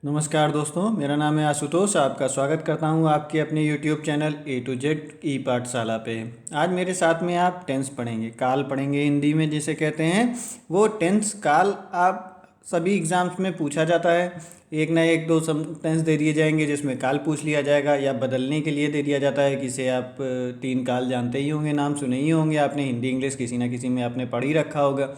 नमस्कार दोस्तों, मेरा नाम है आशुतोष। आपका स्वागत करता हूं आपके अपने YouTube channel A to Z E Pathshala पे। आज मेरे साथ में आप टेंस पढ़ेंगे, काल पढ़ेंगे, हिंदी में जिसे कहते हैं। वो टेंस काल आप सभी एग्ज़ाम्स में पूछा जाता है। एक ना एक दो टेंस दे दिए जाएंगे जिसमें काल पूछ लिया जाएगा, या बदलने के लिए दे दिया जाता है। किसे आप तीन काल जानते ही होंगे, नाम सुने ही होंगे आपने, हिंदी इंग्लिश किसी ना किसी में आपने पढ़ ही रखा होगा।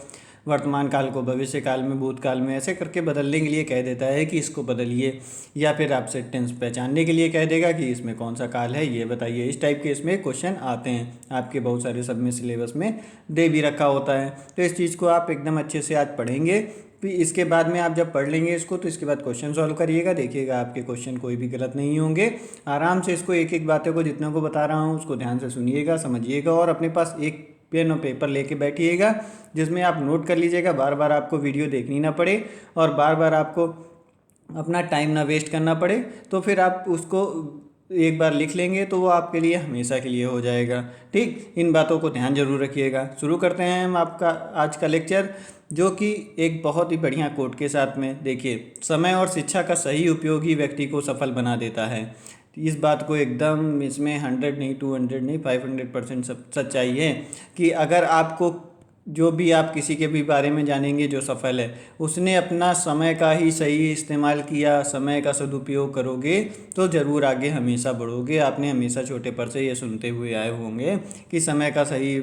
वर्तमान काल को भविष्य काल में, भूतकाल में, ऐसे करके बदलने के लिए कह देता है कि इसको बदलिए, या फिर आपसे टेंस पहचानने के लिए कह देगा कि इसमें कौन सा काल है ये बताइए। इस टाइप के इसमें क्वेश्चन आते हैं, आपके बहुत सारे सब में सिलेबस में दे भी रखा होता है। तो इस चीज़ को आप एकदम अच्छे से आज पढ़ेंगे। फिर इसके बाद में आप जब पढ़ लेंगे इसको, तो इसके बाद क्वेश्चन सॉल्व करिएगा, देखिएगा आपके क्वेश्चन कोई भी गलत नहीं होंगे। आराम से इसको एक एक बातों को, जितने को बता रहा हूँ उसको ध्यान से सुनिएगा, समझिएगा, और अपने पास एक पेन और पेपर लेके बैठिएगा जिसमें आप नोट कर लीजिएगा। बार बार आपको वीडियो देखनी ना पड़े और बार बार आपको अपना टाइम ना वेस्ट करना पड़े। तो फिर आप उसको एक बार लिख लेंगे तो वो आपके लिए हमेशा के लिए हो जाएगा। ठीक, इन बातों को ध्यान जरूर रखिएगा। शुरू करते हैं हम आपका आज का लेक्चर, जो कि एक बहुत ही बढ़िया कोट के साथ में। देखिए, समय और शिक्षा का सही उपयोग ही व्यक्ति को सफल बना देता है। इस बात को एकदम, इसमें 100 नहीं, 200 नहीं, 500% सच्चाई है कि अगर आपको जो भी आप किसी के भी बारे में जानेंगे जो सफल है, उसने अपना समय का ही सही इस्तेमाल किया, समय का सदुपयोग करोगे तो ज़रूर आगे हमेशा बढ़ोगे। आपने हमेशा छोटे पर से ये सुनते हुए आए होंगे कि समय का सही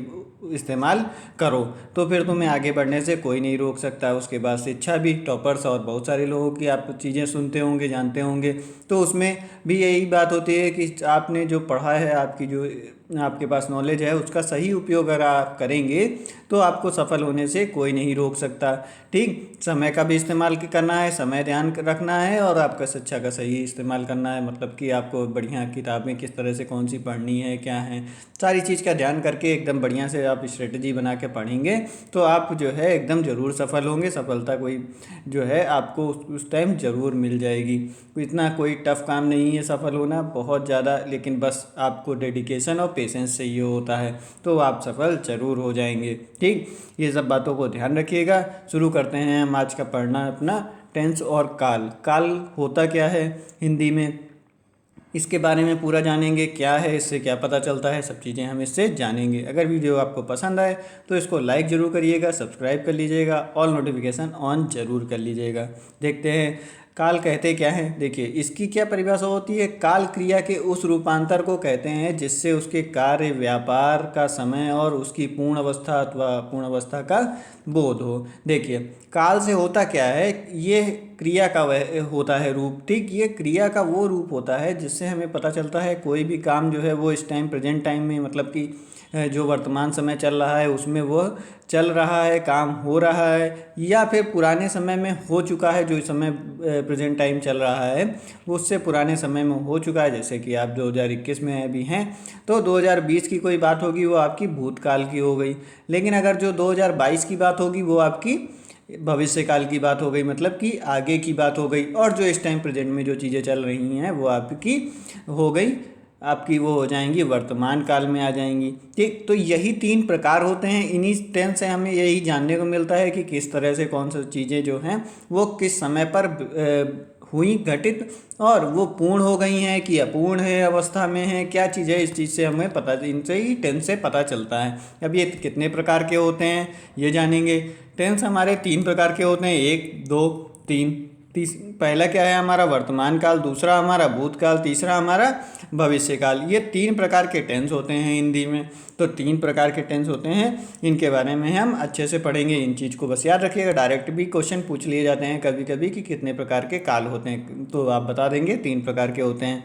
इस्तेमाल करो, तो फिर तुम्हें आगे बढ़ने से कोई नहीं रोक सकता। उसके बाद शिक्षा भी, टॉपर्स और बहुत सारे लोगों की आप चीज़ें सुनते होंगे, जानते होंगे, तो उसमें भी यही बात होती है कि आपने जो पढ़ा है, आपकी जो आपके पास नॉलेज है, उसका सही उपयोग अगर आप करेंगे तो आपको सफल होने से कोई नहीं रोक सकता। ठीक, समय का भी इस्तेमाल करना है, समय ध्यान रखना है, और आपका शिक्षा का सही इस्तेमाल करना है। मतलब कि आपको बढ़िया किताबें किस तरह से कौन सी पढ़नी है, क्या है, सारी चीज़ का ध्यान करके एकदम बढ़िया से आप स्ट्रेटजी बना के पढ़ेंगे तो आप जो है एकदम ज़रूर सफल होंगे। सफलता कोई जो है आपको उस टाइम ज़रूर मिल जाएगी। इतना कोई टफ काम नहीं है सफल होना, बहुत ज़्यादा, लेकिन बस आपको डेडिकेशन और पेशेंस चाहिए होता है, तो आप सफल ज़रूर हो जाएंगे। ठीक, ये सब बातों को ध्यान रखिएगा। शुरू करते हैं हम आज का पढ़ना अपना टेंस और काल। काल होता क्या है हिंदी में, इसके बारे में पूरा जानेंगे। क्या है, इससे क्या पता चलता है, सब चीज़ें हम इससे जानेंगे। अगर वीडियो आपको पसंद आए तो इसको लाइक ज़रूर करिएगा, सब्सक्राइब कर लीजिएगा, ऑल नोटिफिकेशन ऑन ज़रूर कर लीजिएगा। देखते हैं काल कहते क्या है। देखिए, इसकी क्या परिभाषा होती है। काल क्रिया के उस रूपांतर को कहते हैं जिससे उसके कार्य, व्यापार का समय और उसकी पूर्ण अवस्था अथवा पूर्ण अवस्था का बोध हो। देखिए, काल से होता क्या है, ये क्रिया का वह होता है रूप। ठीक, ये क्रिया का वो रूप होता है जिससे हमें पता चलता है कोई भी काम जो है वो इस टाइम, प्रेजेंट टाइम में, मतलब कि जो वर्तमान समय चल रहा है उसमें वो चल रहा है, काम हो रहा है, या फिर पुराने समय में हो चुका है। जो समय प्रेजेंट टाइम चल रहा है वो उससे पुराने समय में हो चुका है। जैसे कि आप 2021 में अभी हैं तो 2020 की कोई बात होगी वो आपकी भूतकाल की हो गई। लेकिन अगर जो 2022 की बात होगी वो आपकी भविष्य काल की बात हो गई, मतलब कि आगे की बात हो गई। और जो इस टाइम प्रेजेंट में जो चीज़ें चल रही हैं वो आपकी हो गई, आपकी वो हो जाएंगी वर्तमान काल में आ जाएंगी। ठीक, तो यही तीन प्रकार होते हैं। इन्हीं टेंस से हमें यही जानने को मिलता है कि किस तरह से कौन सी चीज़ें जो हैं वो किस समय पर हुई घटित, और वो पूर्ण हो गई हैं कि अपूर्ण है अवस्था में है, क्या चीज़ है, इस चीज़ से हमें पता, इनसे ही टेंस से पता चलता है। अब ये कितने प्रकार के होते हैं ये जानेंगे। टेंस हमारे तीन प्रकार के होते हैं, 1, 2, 3। पहला क्या है हमारा वर्तमान काल, दूसरा हमारा भूतकाल, तीसरा हमारा भविष्य काल। ये तीन प्रकार के टेंस होते हैं हिंदी में। तो तीन प्रकार के टेंस होते हैं, इनके बारे में हम अच्छे से पढ़ेंगे। इन चीज़ को बस याद रखिएगा। डायरेक्ट भी क्वेश्चन पूछ लिए जाते हैं कभी कभी कि कितने प्रकार के काल होते हैं, तो आप बता देंगे 3 प्रकार के होते हैं।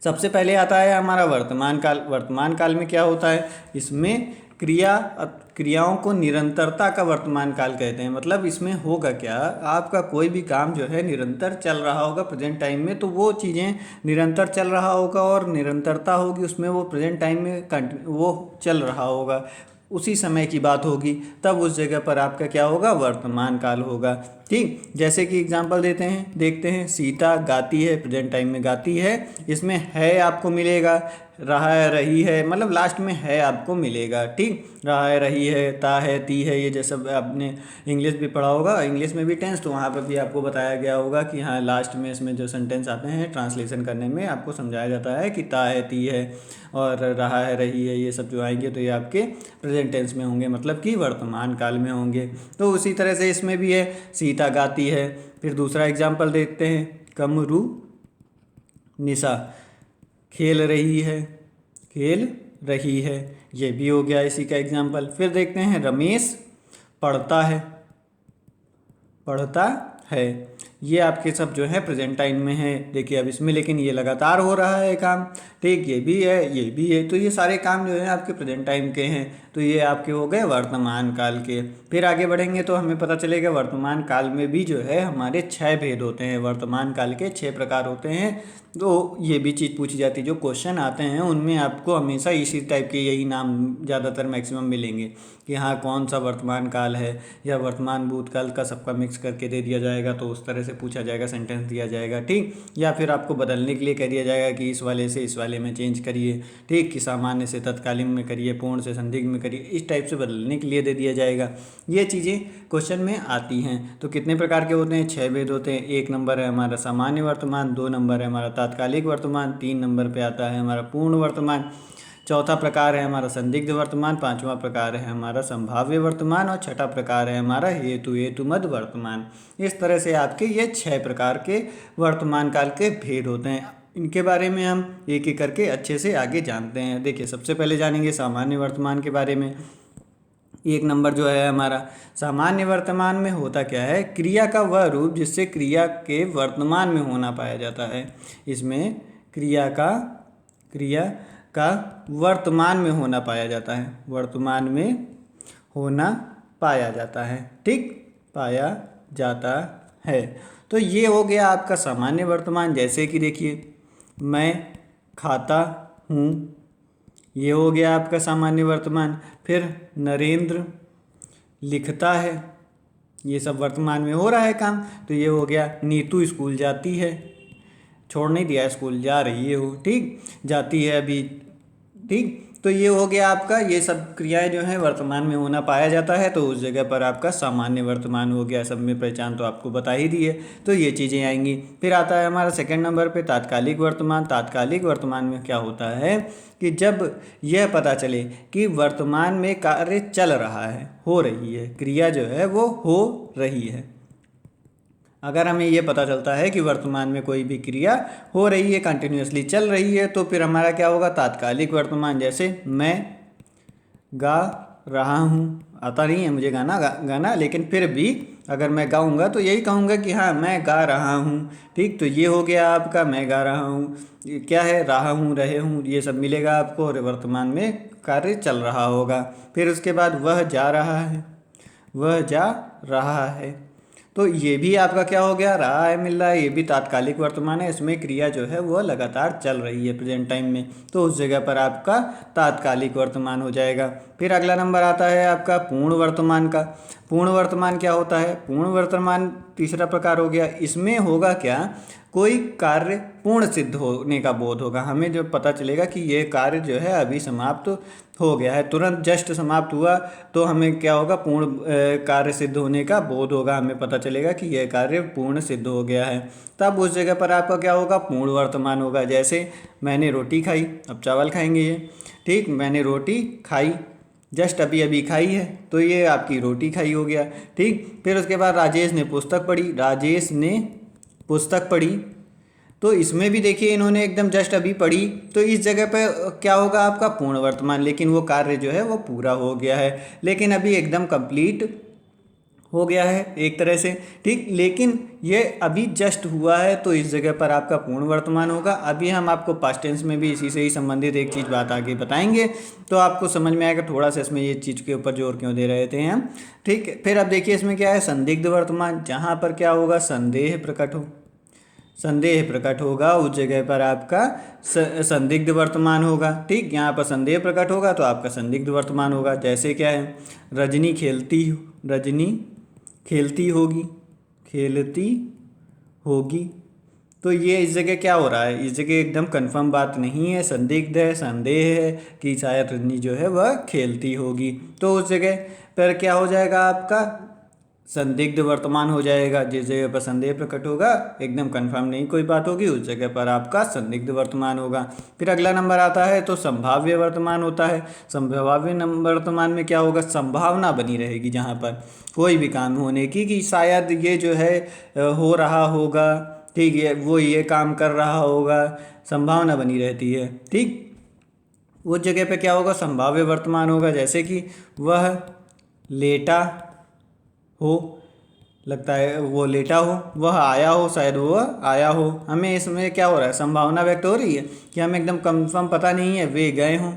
सबसे पहले आता है हमारा वर्तमान काल। वर्तमान काल में क्या होता है, इसमें क्रियाओं को निरंतरता का वर्तमान काल कहते हैं। मतलब इसमें होगा क्या, आपका कोई भी काम जो है निरंतर चल रहा होगा प्रेजेंट टाइम में, तो वो चीज़ें निरंतर चल रहा होगा और निरंतरता होगी उसमें, वो प्रेजेंट टाइम में वो चल रहा होगा, उसी समय की बात होगी, तब उस जगह पर आपका क्या होगा, वर्तमान काल होगा। ठीक, जैसे कि एग्जांपल देखते हैं सीता गाती है, प्रेजेंट टाइम में गाती है, इसमें है आपको मिलेगा, रहा है, रही है, मतलब लास्ट में है आपको मिलेगा। ठीक, रहा है, रही है, ता है, ती है, ये जैसा आपने इंग्लिश भी पढ़ा होगा, इंग्लिश में भी टेंस, तो वहाँ पर भी आपको बताया गया होगा कि हाँ लास्ट में इसमें जो सेंटेंस आते हैं ट्रांसलेशन करने में आपको समझाया जाता है कि ता है, ती है और रहा है, रही है, ये सब जो आएंगे तो ये आपके प्रेजेंट टेंस में होंगे, मतलब कि वर्तमान काल में होंगे। तो उसी तरह से इसमें भी है, सीता गाती है। फिर दूसरा एग्जाम्पल देखते हैं, कमरू निशा खेल रही है, खेल रही है, ये भी हो गया इसी का एग्जाम्पल। फिर देखते हैं रमेश पढ़ता है, पढ़ता है, ये आपके सब जो है प्रेजेंट टाइम में है। देखिए अब इसमें लेकिन ये लगातार हो रहा है काम, ठीक, ये भी है, ये भी है, तो ये सारे काम जो है आपके प्रेजेंट टाइम के हैं, तो ये आपके हो गए वर्तमान काल के। फिर आगे बढ़ेंगे तो हमें पता चलेगा वर्तमान काल में भी जो है हमारे 6 भेद होते हैं, वर्तमान काल के 6 प्रकार होते हैं। तो ये भी चीज़ पूछी जाती है, जो क्वेश्चन आते हैं उनमें आपको हमेशा इसी टाइप के यही नाम ज़्यादातर मैक्सिमम मिलेंगे कि हाँ कौन सा वर्तमान काल है, या वर्तमान भूतकाल का सबका मिक्स करके दे दिया जाएगा तो उस तरह से पूछा जाएगा, सेंटेंस दिया जाएगा। ठीक, या फिर आपको बदलने के लिए कह दिया जाएगा कि इस वाले से इस वाले में चेंज करिए, ठीक, कि सामान्य से तत्कालीन में करिए, पूर्ण से संदिग्ध में करिए, इस टाइप से बदलने के लिए दे दिया जाएगा। ये चीज़ें क्वेश्चन में आती हैं। तो कितने प्रकार के होते हैं? 6 भेद होते हैं। 1 नंबर है हमारा सामान्य वर्तमान, 2 नंबर है हमारा तात्कालिक वर्तमान, 3 नंबर पे आता है हमारा पूर्ण वर्तमान, चौथा प्रकार है हमारा संदिग्ध वर्तमान, पांचवा प्रकार है हमारा संभाव्य वर्तमान और छठा प्रकार है हमारा हेतुमद वर्तमान। इस तरह से आपके ये 6 प्रकार के वर्तमान काल के भेद होते हैं। इनके बारे में हम एक एक करके अच्छे से आगे जानते हैं। देखिए सबसे पहले जानेंगे सामान्य वर्तमान के बारे में। 1 नंबर जो है हमारा सामान्य वर्तमान में होता क्या है? क्रिया का वह रूप जिससे क्रिया के वर्तमान में होना पाया जाता है। इसमें क्रिया का वर्तमान में होना पाया जाता है, वर्तमान में होना पाया जाता है, ठीक, पाया जाता है। तो ये हो गया आपका सामान्य वर्तमान। जैसे कि देखिए मैं खाता हूँ, ये हो गया आपका सामान्य वर्तमान। फिर नरेंद्र लिखता है, ये सब वर्तमान में हो रहा है काम, तो ये हो गया। नीतू स्कूल जाती है, छोड़ नहीं दिया, स्कूल जा रही है वो, ठीक, जाती है अभी, ठीक। तो ये हो गया आपका, ये सब क्रियाएं जो हैं वर्तमान में होना पाया जाता है, तो उस जगह पर आपका सामान्य वर्तमान हो गया। सब में पहचान तो आपको बता ही दी है, तो ये चीज़ें आएंगी। फिर आता है हमारा 2nd नंबर पे तात्कालिक वर्तमान। तात्कालिक वर्तमान में क्या होता है कि जब यह पता चले कि वर्तमान में कार्य चल रहा है, हो रही है, क्रिया जो है वो हो रही है। अगर हमें ये पता चलता है कि वर्तमान में कोई भी क्रिया हो रही है, कंटिन्यूसली चल रही है, तो फिर हमारा क्या होगा? तात्कालिक वर्तमान। जैसे मैं गा रहा हूँ, आता नहीं है मुझे गाना, लेकिन फिर भी अगर मैं गाऊंगा तो यही कहूँगा कि हाँ मैं गा रहा हूँ, ठीक। तो ये हो गया आपका मैं गा रहा हूँ, क्या है, रहा हूँ, रहे हूँ, ये सब मिलेगा आपको, और वर्तमान में कार्य चल रहा होगा। फिर उसके बाद वह जा रहा है, वह जा रहा है, तो ये भी आपका क्या हो गया? रहा है, मिल रहा है, ये भी तात्कालिक वर्तमान है। इसमें क्रिया जो है वो लगातार चल रही है प्रेजेंट टाइम में, तो उस जगह पर आपका तात्कालिक वर्तमान हो जाएगा। फिर अगला नंबर आता है आपका पूर्ण वर्तमान का। पूर्ण वर्तमान क्या होता है? पूर्ण वर्तमान तीसरा प्रकार हो गया। इसमें होगा क्या? कोई कार्य पूर्ण सिद्ध होने का बोध होगा। हमें जो पता चलेगा कि ये कार्य जो है अभी समाप्त हो गया है, तुरंत जस्ट समाप्त हुआ, तो हमें क्या होगा? पूर्ण कार्य सिद्ध होने का बोध होगा, हमें पता चलेगा कि यह कार्य पूर्ण सिद्ध हो गया है। तब उस जगह पर आपका क्या होगा? पूर्ण वर्तमान होगा। जैसे मैंने रोटी खाई, अब चावल खाएंगे ये, ठीक, मैंने रोटी खाई, जस्ट अभी अभी खाई है, तो ये आपकी रोटी खाई हो गया, ठीक। फिर उसके बाद राजेश ने पुस्तक पढ़ी, राजेश ने पुस्तक पढ़ी, तो इसमें भी देखिए इन्होंने एकदम जस्ट अभी पढ़ी, तो इस जगह पे क्या होगा? आपका पूर्ण वर्तमान, लेकिन वो कार्य जो है वो पूरा हो गया है, लेकिन अभी एकदम कंप्लीट हो गया है एक तरह से, ठीक, लेकिन ये अभी जस्ट हुआ है, तो इस जगह पर आपका पूर्ण वर्तमान होगा। अभी हम आपको पास्ट टेंस में भी इसी से ही संबंधित एक चीज़ बात आगे बताएंगे, तो आपको समझ में आएगा थोड़ा सा इसमें ये चीज़ के ऊपर जोर क्यों दे रहे थे हम, ठीक। फिर अब देखिए इसमें क्या है? संदिग्ध वर्तमान, जहाँ पर क्या होगा? संदेह प्रकट होगा, उस जगह पर आपका संदिग्ध वर्तमान होगा, ठीक। यहाँ पर संदेह प्रकट होगा तो आपका संदिग्ध वर्तमान होगा। जैसे क्या है? रजनी खेलती होगी, खेलती होगी। तो ये इस जगह क्या हो रहा है, इस जगह एकदम कंफर्म बात नहीं है, संदिग्ध है, संदेह है कि शायद रजनी जो है वह खेलती होगी। तो उस जगह पर क्या हो जाएगा आपका संदिग्ध वर्तमान हो जाएगा। जिस जगह पर संदेह प्रकट होगा, एकदम कंफर्म नहीं कोई बात होगी, उस जगह पर आपका संदिग्ध वर्तमान होगा। फिर अगला नंबर आता है तो संभाव्य वर्तमान होता है। संभाव्य वर्तमान में क्या होगा, संभावना बनी रहेगी जहाँ पर कोई भी काम होने की कि शायद ये जो है हो रहा होगा, ठीक है, वो ये काम कर रहा होगा, संभावना बनी रहती है। ठीक, उस जगह पे क्या होगा, संभाव्य वर्तमान होगा। जैसे कि वह लेटा हो, लगता है वो लेटा हो, वह आया हो, शायद वह आया हो। हमें इसमें क्या हो रहा है, संभावना व्यक्त हो रही है कि हमें एकदम कंफर्म पता नहीं है वे गए हों,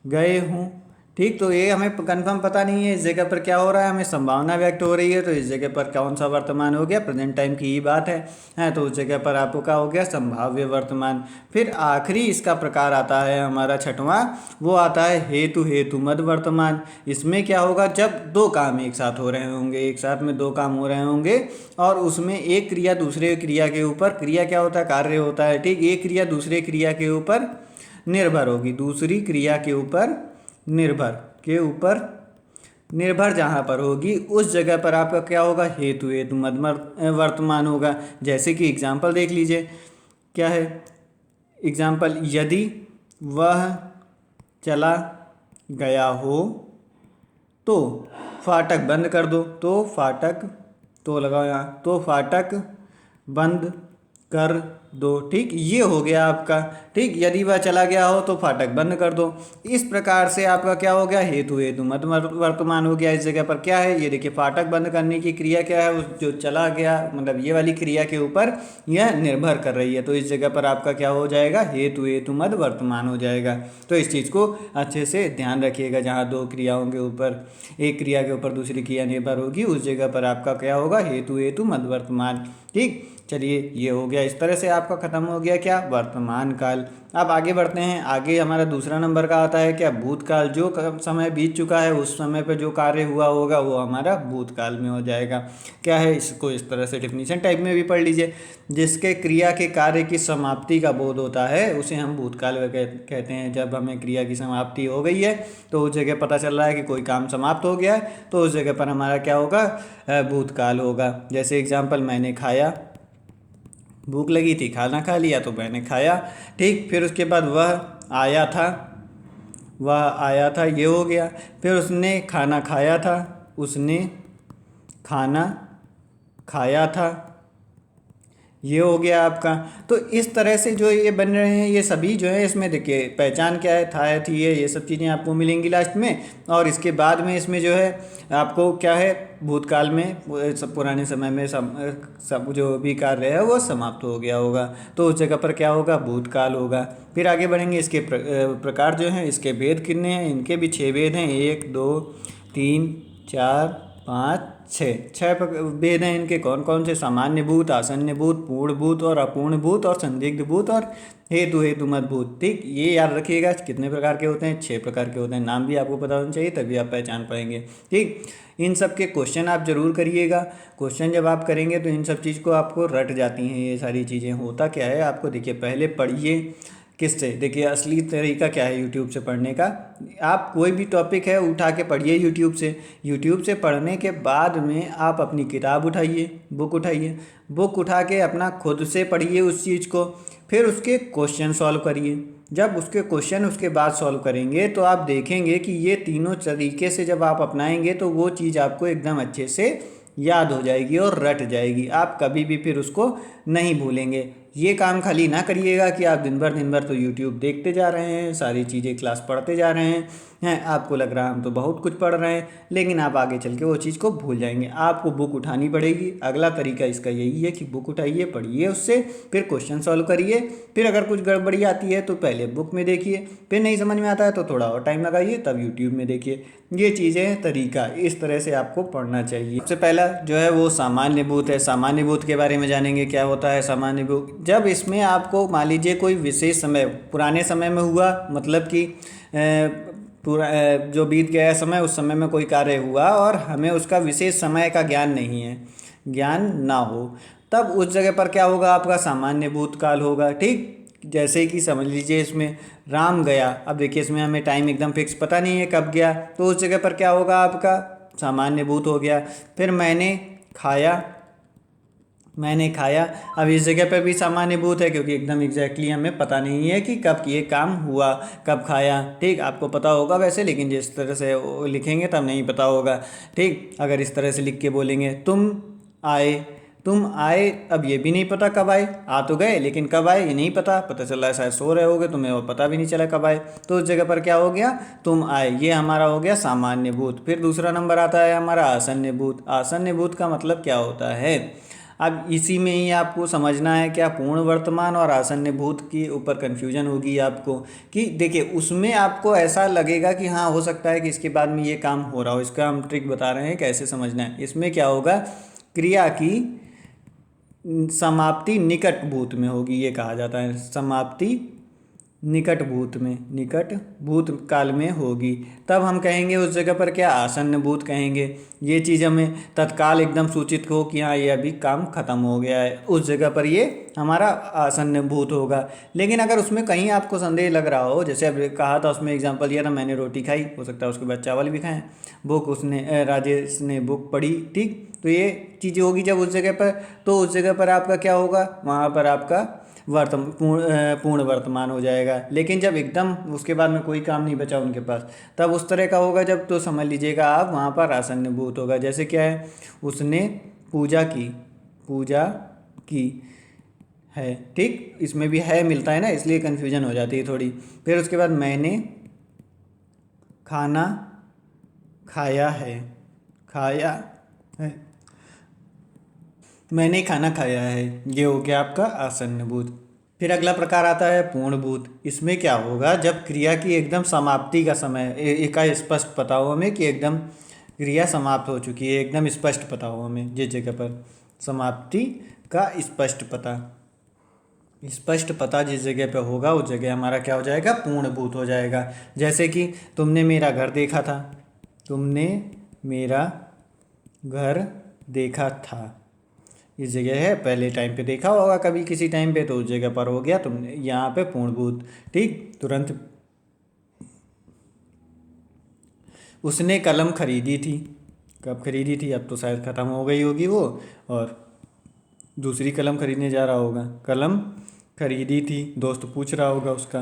गए हों। ठीक, तो ये हमें कंफर्म पता नहीं है, इस जगह पर क्या हो रहा है, हमें संभावना व्यक्त हो रही है। तो इस जगह पर कौन सा वर्तमान हो गया, प्रेजेंट टाइम की ही बात है। तो उस जगह पर आपको क्या हो गया, संभाव्य वर्तमान। फिर आखिरी इसका प्रकार आता है हमारा छठवां, वो आता है हेतु हेतु मद वर्तमान। इसमें क्या होगा, जब दो काम एक साथ हो रहे होंगे, एक साथ में दो काम हो रहे होंगे और उसमें एक क्रिया दूसरे क्रिया के ऊपर, क्रिया क्या होता है, कार्य होता है। ठीक, एक क्रिया दूसरे क्रिया के ऊपर निर्भर होगी, दूसरी क्रिया के ऊपर निर्भर जहाँ पर होगी, उस जगह पर आपका क्या होगा, हेतु हेतु मद वर्तमान होगा। जैसे कि एग्जाम्पल देख लीजिए, क्या है एग्जाम्पल, यदि वह चला गया हो तो फाटक बंद कर दो। तो फाटक, तो लगाओ यहाँ, तो फाटक बंद कर दो। ठीक, ये हो गया आपका। ठीक, यदि वह चला गया हो तो फाटक बंद कर दो। इस प्रकार से आपका क्या हो गया, हेतु हेतु मद वर्तमान हो गया। इस जगह पर क्या है, ये देखिए, फाटक बंद करने की क्रिया क्या है, उस जो चला गया मतलब ये वाली क्रिया के ऊपर यह निर्भर कर रही है। तो इस जगह पर आपका क्या हो जाएगा, हेतु हेतु मद वर्तमान हो जाएगा। तो इस चीज़ को अच्छे से ध्यान रखिएगा, जहाँ दो क्रियाओं के ऊपर, एक क्रिया के ऊपर दूसरी क्रिया निर्भर होगी, उस जगह पर आपका क्या होगा, हेतु हेतु मद वर्तमान। ठीक, चलिए ये हो गया। इस तरह से आपका ख़त्म हो गया क्या, वर्तमान काल। अब आगे बढ़ते हैं। आगे हमारा दूसरा नंबर का आता है क्या, भूतकाल। जो समय बीत चुका है उस समय पर जो कार्य हुआ होगा वो हमारा भूतकाल में हो जाएगा। क्या है, इसको इस तरह से डेफिनीशन टाइप में भी पढ़ लीजिए। जिसके क्रिया के कार्य की समाप्ति का बोध होता है उसे हम भूतकाल कहते हैं। जब हमें क्रिया की समाप्ति हो गई है तो उस जगह पता चल रहा है कि कोई काम समाप्त हो गया है, तो उस जगह पर हमारा क्या होगा, भूतकाल होगा। जैसे एग्जाम्पल, मैंने खाया, भूख लगी थी, खाना खा लिया तो मैंने खाया। ठीक, फिर उसके बाद वह आया था, ये हो गया। फिर उसने खाना खाया था, उसने खाना खाया था, ये हो गया आपका। तो इस तरह से जो ये बन रहे हैं ये सभी जो है, इसमें देखिए पहचान क्या है, था, थी, ये सब चीज़ें आपको मिलेंगी लास्ट में। और इसके बाद में इसमें जो है आपको क्या है, भूतकाल में सब पुराने समय में सब जो भी कार्य है वो समाप्त हो गया होगा, तो उस जगह पर क्या होगा, भूतकाल होगा। फिर आगे बढ़ेंगे। इसके प्रकार जो हैं, इसके भेद कितने हैं, इनके भी 6 भेद हैं, 1 2 3 4 5 छः भेद हैं इनके। कौन कौन से, सामान्य भूत, आसन्य भूत, पूर्ण भूत और अपूर्ण भूत और संदिग्ध भूत और हेतु हेतु मद भूत। ठीक, ये याद रखिएगा कितने प्रकार के होते हैं, 6 प्रकार के होते हैं। नाम भी आपको पता होना चाहिए, तभी आप पहचान पाएंगे। ठीक, इन सब के क्वेश्चन आप जरूर करिएगा। क्वेश्चन जब आप करेंगे तो इन सब चीज़ को आपको रट जाती हैं ये सारी चीज़ें। होता क्या है, आपको देखिए पहले पढ़िए किससे, देखिए असली तरीका क्या है यूट्यूब से पढ़ने का। आप कोई भी टॉपिक है उठा के पढ़िए यूट्यूब से। यूट्यूब से पढ़ने के बाद में आप अपनी किताब उठाइए, बुक उठा के अपना खुद से पढ़िए उस चीज़ को। फिर उसके क्वेश्चन सॉल्व करिए। जब उसके क्वेश्चन उसके बाद सॉल्व करेंगे तो आप देखेंगे कि ये तीनों तरीके से जब आप अपनाएंगे तो वो चीज़ आपको एकदम अच्छे से याद हो जाएगी और रट जाएगी। आप कभी भी फिर उसको नहीं भूलेंगे। ये काम खाली ना करिएगा कि आप दिन भर तो यूट्यूब देखते जा रहे हैं, सारी चीज़ें क्लास पढ़ते जा रहे हैं, आपको लग रहा है हम तो बहुत कुछ पढ़ रहे हैं, लेकिन आप आगे चल के वो चीज़ को भूल जाएंगे। आपको बुक उठानी पड़ेगी। अगला तरीका इसका यही है कि बुक उठाइए, पढ़िए उससे, फिर क्वेश्चन सॉल्व करिए। फिर अगर कुछ गड़बड़ी आती है तो पहले बुक में देखिए, फिर नहीं समझ में आता है तो थोड़ा और टाइम लगाइए, तब यूट्यूब में देखिए। ये चीज़ें तरीका इस तरह से आपको पढ़ना चाहिए। सबसे पहला जो है वो सामान्य भूत है। सामान्य भूत के बारे में जानेंगे, क्या होता है सामान्य भूत। जब इसमें आपको मान लीजिए कोई विशेष समय पुराने समय में हुआ, मतलब कि पूरा जो बीत गया समय, उस समय में कोई कार्य हुआ और हमें उसका विशेष समय का ज्ञान नहीं है, ज्ञान ना हो, तब उस जगह पर क्या होगा आपका सामान्य भूतकाल होगा। ठीक, जैसे कि समझ लीजिए इसमें राम गया, अब देखिए इसमें हमें टाइम एकदम फिक्स पता नहीं है कब गया, तो उस जगह पर क्या होगा आपका सामान्य भूत हो गया। फिर खाया मैंने खाया, अब इस जगह पर भी सामान्य भूत है क्योंकि एकदम एग्जैक्टली हमें पता नहीं है कि कब ये काम हुआ, कब खाया। ठीक, आपको पता होगा वैसे, लेकिन जिस तरह से वो लिखेंगे तब नहीं पता होगा। ठीक, अगर इस तरह से लिख के बोलेंगे आए तुम आए, अब ये भी नहीं पता कब आए, आ तो गए लेकिन कब आए ये नहीं पता, पता चल रहा है शायद सो रहे होगे, तुम्हें वो पता भी नहीं चला कब आए, तो उस जगह पर क्या हो गया तुम आए, ये हमारा हो गया सामान्य भूत। फिर दूसरा नंबर आता है हमारा आसन्य भूत। आसन्य भूत का मतलब क्या होता है, अब इसी में ही आपको समझना है क्या पूर्ण वर्तमान और आसन्न भूत के ऊपर कन्फ्यूजन होगी आपको, कि देखिए उसमें आपको ऐसा लगेगा कि हाँ हो सकता है कि इसके बाद में ये काम हो रहा हो, इसका हम ट्रिक बता रहे हैं कैसे समझना है। इसमें क्या होगा, क्रिया की समाप्ति निकट भूत में होगी, ये कहा जाता है समाप्ति निकट भूत काल में होगी, तब हम कहेंगे उस जगह पर क्या आसन्न भूत कहेंगे। ये चीज़ हमें तत्काल एकदम सूचित हो कि हाँ ये अभी काम खत्म हो गया है, उस जगह पर ये हमारा आसन्न भूत होगा। लेकिन अगर उसमें कहीं आपको संदेह लग रहा हो, जैसे अब कहा था उसमें एग्जांपल दिया था मैंने रोटी खाई, हो सकता है उसके बाद चावल भी खाएं, बुक उसने राजेश ने बुक पढ़ी। ठीक, तो ये चीज़ होगी जब उस जगह पर, तो उस जगह पर आपका क्या होगा, वहाँ पर आपका पूर्ण वर्तमान हो जाएगा। लेकिन जब एकदम उसके बाद में कोई काम नहीं बचा उनके पास, तब उस तरह का होगा जब, तो समझ लीजिएगा आप वहाँ पर आसन्न भूत होगा। जैसे क्या है, उसने पूजा की है। ठीक, इसमें भी है मिलता है ना, इसलिए कन्फ्यूजन हो जाती है थोड़ी। फिर उसके बाद मैंने खाना खाया है, खाया है मैंने खाना खाया है, ये हो गया आपका आसन्न भूत। फिर अगला प्रकार आता है पूर्ण भूत। इसमें क्या होगा, जब क्रिया की एकदम समाप्ति का समय का स्पष्ट पता हो हमें कि एकदम क्रिया समाप्त हो चुकी है, एकदम स्पष्ट पता हो हमें, जिस जगह पर समाप्ति का स्पष्ट पता जिस जगह पे होगा उस जगह हमारा क्या हो जाएगा, पूर्ण भूत हो जाएगा। जैसे कि तुमने मेरा घर देखा था, तुमने मेरा घर देखा था, इस जगह है पहले टाइम पे देखा होगा कभी किसी टाइम पे, तो उस जगह पर हो गया तुमने, यहाँ पे पूर्णभूत। ठीक, तुरंत उसने कलम खरीदी थी, कब खरीदी थी, अब तो शायद ख़त्म हो गई होगी वो, और दूसरी कलम खरीदने जा रहा होगा। कलम खरीदी थी, दोस्त पूछ रहा होगा उसका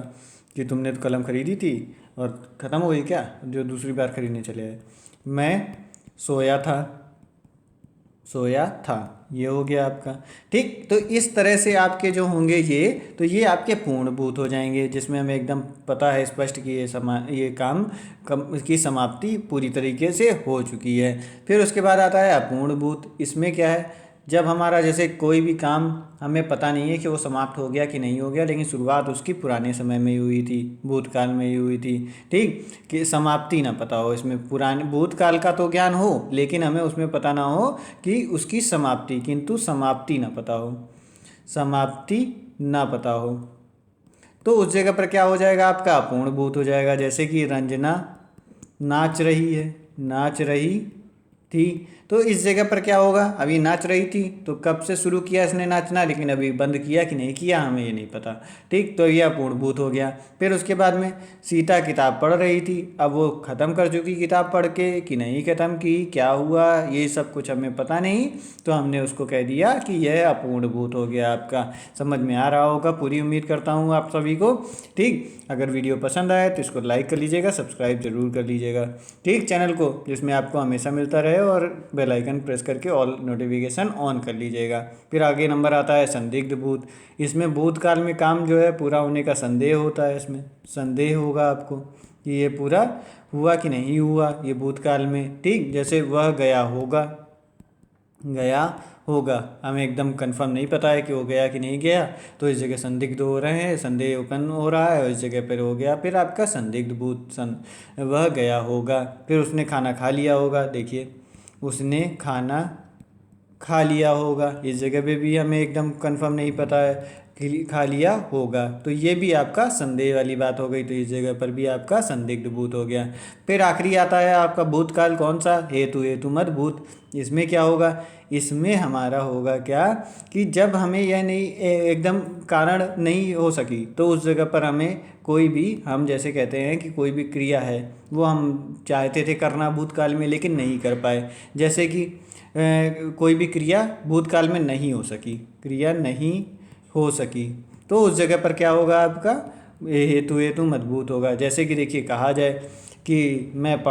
कि तुमने तो कलम खरीदी थी और ख़त्म हो गई क्या, जो दूसरी बार खरीदने चले आए। मैं सोया था, ये हो गया आपका। ठीक, तो इस तरह से आपके जो होंगे ये, तो ये आपके पूर्णभूत हो जाएंगे, जिसमें हमें एकदम पता है स्पष्ट कि ये काम की समाप्ति पूरी तरीके से हो चुकी है। फिर उसके बाद आता है अपूर्णभूत। इसमें क्या है, जब हमारा जैसे कोई भी काम हमें पता नहीं है कि वो समाप्त हो गया कि नहीं हो गया, लेकिन शुरुआत उसकी पुराने समय में ही हुई थी, भूतकाल में ही हुई थी। ठीक, कि समाप्ति ना पता हो, इसमें पुराने भूतकाल का तो ज्ञान हो लेकिन हमें उसमें पता ना हो कि उसकी समाप्ति, किंतु समाप्ति ना पता हो, समाप्ति ना पता हो, तो उस जगह पर क्या हो जाएगा आपका अपूर्ण भूत हो जाएगा। जैसे कि रंजना नाच रही है, नाच रही थी, तो इस जगह पर क्या होगा, अभी नाच रही थी तो कब से शुरू किया इसने नाचना, लेकिन अभी बंद किया कि नहीं किया हमें ये नहीं पता। ठीक, तो यह अपूर्णभूत हो गया। फिर उसके बाद में सीता किताब पढ़ रही थी, अब वो ख़त्म कर चुकी किताब पढ़ के कि नहीं ख़त्म की, क्या हुआ ये सब कुछ हमें पता नहीं, तो हमने उसको कह दिया कि यह अपूर्णभूत हो गया। आपका समझ में आ रहा होगा, पूरी उम्मीद करता हूँ आप सभी को। ठीक, अगर वीडियो पसंद आए तो इसको लाइक कर लीजिएगा, सब्सक्राइब जरूर कर लीजिएगा ठीक चैनल को, जिसमें आपको हमेशा मिलता रहे, और बेल आइकन प्रेस करके ऑल नोटिफिकेशन ऑन कर लीजिएगा। फिर आगे नंबर आता है संदिग्ध भूत। इसमें भूतकाल में काम जो है पूरा होने का संदेह होता है, इसमें संदेह होगा आपको कि ये पूरा हुआ कि नहीं हुआ ये भूतकाल में। ठीक, जैसे वह गया होगा, हमें एकदम कंफर्म नहीं पता है कि वो गया कि नहीं गया, तो इस जगह संदिग्ध हो रहे हैं, संदेह उत्पन्न हो रहा है, और इस जगह पर हो गया फिर आपका संदिग्ध भूत वह गया होगा। फिर उसने खाना खा लिया होगा, देखिए उसने खाना खा लिया होगा, इस जगह पे भी हमें एकदम कंफर्म नहीं पता है, खा लिया होगा, तो ये भी आपका संदेह वाली बात हो गई, तो इस जगह पर भी आपका संदिग्ध भूत हो गया। फिर आखिरी आता है आपका भूतकाल, कौन सा, हेतु हेतु मत भूत। इसमें क्या होगा, इसमें हमारा होगा क्या कि जब हमें यह नहीं एकदम कारण नहीं हो सकी, तो उस जगह पर हमें कोई भी, हम जैसे कहते हैं कि कोई भी क्रिया है वो हम चाहते थे करना भूतकाल में लेकिन नहीं कर पाए, जैसे कि कोई भी क्रिया भूतकाल में नहीं हो सकी, क्रिया नहीं हो सकी, तो उस जगह पर क्या होगा आपका, हेतु हेतु मजबूत होगा। जैसे कि देखिए कहा जाए कि मैं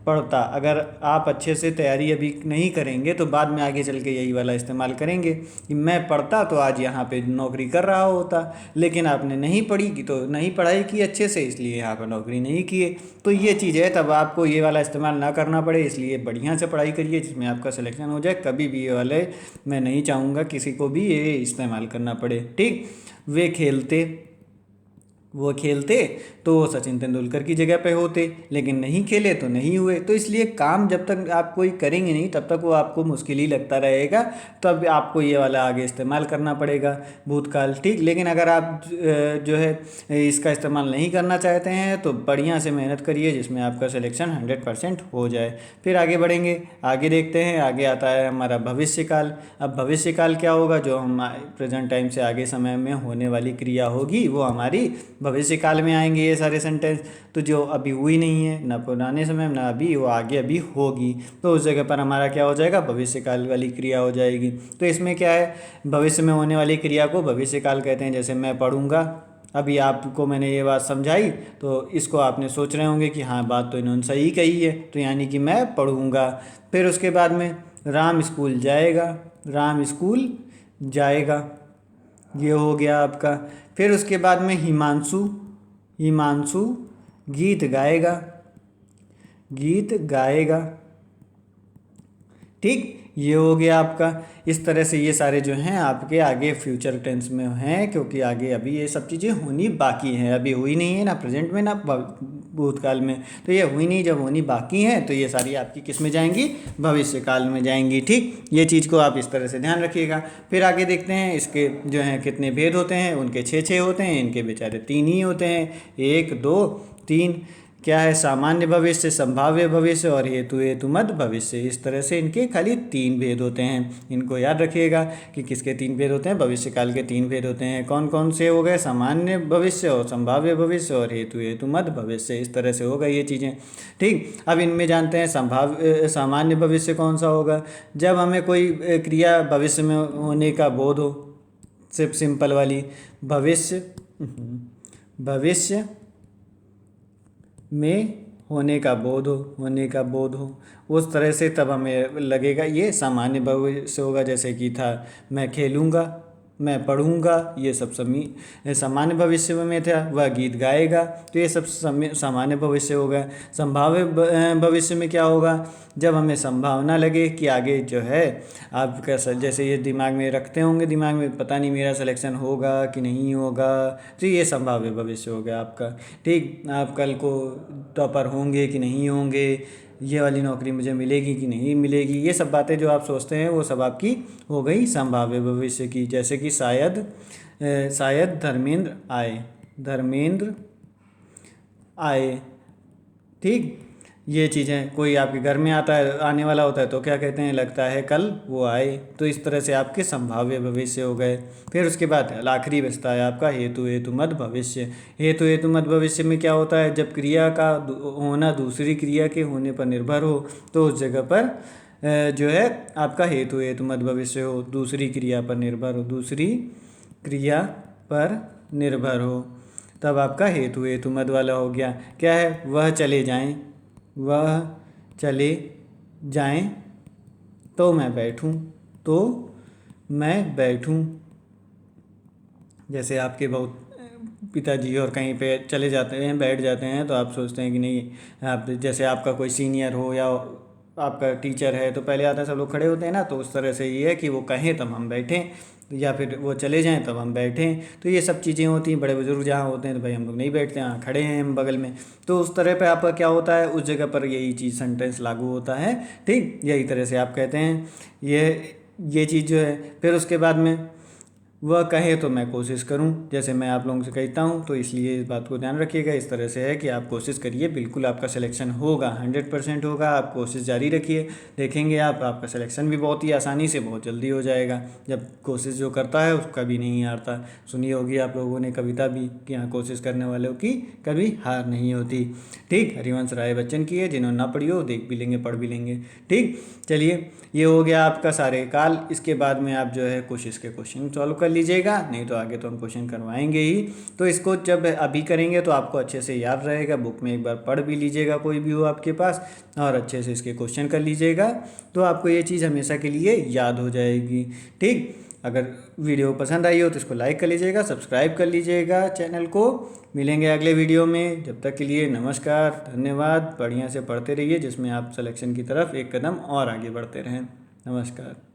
पढ़ता, अगर आप अच्छे से तैयारी अभी नहीं करेंगे तो बाद में आगे चल के यही वाला इस्तेमाल करेंगे कि मैं पढ़ता तो आज यहाँ पे नौकरी कर रहा होता, लेकिन आपने नहीं पढ़ी की, तो नहीं पढ़ाई की अच्छे से, इसलिए यहाँ पर नौकरी नहीं किए। तो ये चीज़ है, तब आपको ये वाला इस्तेमाल ना करना पड़े, इसलिए बढ़िया से पढ़ाई करिए जिसमें आपका सिलेक्शन हो जाए। कभी भी ये वाले मैं नहीं चाहूँगा किसी को भी ये इस्तेमाल करना पड़े, ठीक। वो खेलते तो वो सचिन तेंदुलकर की जगह पे होते, लेकिन नहीं खेले तो नहीं हुए। तो इसलिए काम जब तक आप कोई करेंगे नहीं तब तक वो आपको मुश्किल ही लगता रहेगा, तब आपको ये वाला आगे इस्तेमाल करना पड़ेगा भूतकाल, ठीक। लेकिन अगर आप जो है इसका इस्तेमाल नहीं करना चाहते हैं तो बढ़िया से मेहनत करिए जिसमें आपका सिलेक्शन 100% हो जाए। फिर आगे बढ़ेंगे, आगे देखते हैं, आगे आता है हमारा भविष्यकाल। अब भविष्यकाल क्या होगा, जो हम प्रेजेंट टाइम से आगे समय में होने वाली क्रिया होगी वो हमारी भविष्य काल में आएंगे ये सारे सेंटेंस। तो जो अभी हुई नहीं है, ना पुराने समय में ना अभी, वो आगे अभी होगी, तो उस जगह पर हमारा क्या हो जाएगा, भविष्य काल वाली क्रिया हो जाएगी। तो इसमें क्या है, भविष्य में होने वाली क्रिया को भविष्य काल कहते हैं। जैसे मैं पढ़ूंगा, अभी आपको मैंने ये बात समझाई तो इसको आपने सोच रहे होंगे कि हाँ बात तो इन्होंने सही कही है, तो यानी कि मैं पढ़ूंगा। फिर उसके बाद में राम स्कूल जाएगा, राम स्कूल जाएगा, ये हो गया आपका। फिर उसके बाद में हिमांशु, हिमांशु गीत गाएगा, गीत गाएगा, ठीक, ये हो गया आपका। इस तरह से ये सारे जो हैं आपके आगे फ्यूचर टेंस में हैं, क्योंकि आगे अभी ये सब चीज़ें होनी बाकी हैं, अभी हुई नहीं है ना प्रेजेंट में ना भूतकाल में, तो ये हुई नहीं, जब होनी बाकी हैं तो ये सारी आपकी किस में जाएंगी, भविष्य काल में जाएंगी, ठीक। ये चीज़ को आप इस तरह से ध्यान रखिएगा। फिर आगे देखते हैं इसके जो हैं कितने भेद होते हैं, उनके 6 होते हैं, इनके बेचारे 3 ही होते हैं, 1 2 3। क्या है, सामान्य भविष्य, संभाव्य भविष्य और हेतु हेतुमत भविष्य। इस तरह से इनके खाली 3 भेद होते हैं, इनको याद रखिएगा कि किसके 3 भेद होते हैं, भविष्य काल के 3 भेद होते हैं। कौन कौन से हो गए, सामान्य भविष्य और संभाव्य भविष्य और हेतु हेतुमत भविष्य। इस तरह से हो गई ये चीज़ें, ठीक। अब इनमें जानते हैं सामान्य भविष्य कौन सा होगा, जब हमें कोई क्रिया भविष्य में होने का बोध हो, सिर्फ सिंपल वाली भविष्य में होने का बोध हो, उस तरह से तब हमें लगेगा ये सामान्य भविष्य होगा। जैसे कि था मैं खेलूँगा, मैं पढ़ूँगा, ये सब सामान्य भविष्य में था। वह गीत गाएगा, तो ये सब सामान्य भविष्य होगा। संभाव्य भविष्य में क्या होगा, जब हमें संभावना लगे कि आगे जो है आपका जैसे ये दिमाग में रखते होंगे, दिमाग में पता नहीं मेरा सिलेक्शन होगा कि नहीं होगा, तो ये संभाव्य भविष्य हो गया आपका, ठीक। आप कल को टॉपर होंगे कि नहीं होंगे, ये वाली नौकरी मुझे मिलेगी कि नहीं मिलेगी, ये सब बातें जो आप सोचते हैं वो सब आपकी हो गई संभाव्य भविष्य की। जैसे कि शायद धर्मेंद्र आए, ठीक। ये चीज़ें, कोई आपके घर में आने वाला होता है तो क्या कहते हैं, लगता है कल वो आए। तो इस तरह से आपके संभाव्य भविष्य हो गए। फिर उसके बाद आखिरी बचता है आपका हेतु हेतुमत भविष्य। हेतु हेतुमत भविष्य में क्या होता है, जब क्रिया का होना दूसरी क्रिया के होने पर निर्भर हो, तो उस जगह पर जो है आपका हेतु हेतुमत भविष्य हो, दूसरी क्रिया पर निर्भर हो, तब आपका हेतु हेतुमत वाला हो गया। क्या है, वह चले जाएं तो मैं बैठूं, जैसे आपके बहुत पिताजी और कहीं पे चले जाते हैं, बैठ जाते हैं, तो आप सोचते हैं कि नहीं, आप जैसे आपका कोई सीनियर हो या आपका टीचर है तो पहले आता है सब लोग खड़े होते हैं ना, तो उस तरह से ये है कि वो कहें तब हम बैठें, या फिर वो चले जाएं तब हम बैठें। तो ये सब चीज़ें होती हैं। बड़े बुजुर्ग जहाँ होते हैं तो भाई हम लोग नहीं बैठते, हाँ खड़े हैं हम बगल में। तो उस तरह पे आपका क्या होता है, उस जगह पर यही चीज़ सेंटेंस लागू होता है। ठीक, यही तरह से आप कहते हैं ये चीज़ जो है। फिर उसके बाद में वह कहे तो मैं कोशिश करूं, जैसे मैं आप लोगों से कहता हूं, तो इसलिए इस बात को ध्यान रखिएगा। इस तरह से है कि आप कोशिश करिए, बिल्कुल आपका सिलेक्शन होगा, 100% होगा। आप कोशिश जारी रखिए, देखेंगे आपका सिलेक्शन भी बहुत ही आसानी से बहुत जल्दी हो जाएगा। जब कोशिश जो करता है उसका भी नहीं हारता। सुनी होगी आप लोगों ने कविता भी कि हाँ, कोशिश करने वालों की कभी हार नहीं होती। ठीक, हरिवंश राय बच्चन की है, जिन्होंने ना पढ़ी हो देख भी लेंगे, पढ़ भी लेंगे। ठीक, चलिए ये हो गया आपका सारे काल। इसके बाद में आप जो है कोशिश के क्वेश्चन सॉल्व कर लीजिएगा, नहीं तो आगे तो हम क्वेश्चन करवाएंगे ही। तो इसको जब अभी करेंगे तो आपको अच्छे से याद रहेगा, बुक में एक बार पढ़ भी लीजिएगा कोई भी हो आपके पास, और अच्छे से इसके क्वेश्चन कर लीजिएगा, तो आपको ये चीज़ हमेशा के लिए याद हो जाएगी। ठीक, अगर वीडियो पसंद आई हो तो इसको लाइक कर लीजिएगा, सब्सक्राइब कर लीजिएगा चैनल को। मिलेंगे अगले वीडियो में, जब तक के लिए नमस्कार, धन्यवाद। बढ़िया से पढ़ते रहिए, जिसमें आप सिलेक्शन की तरफ एक कदम और आगे बढ़ते रहें। नमस्कार।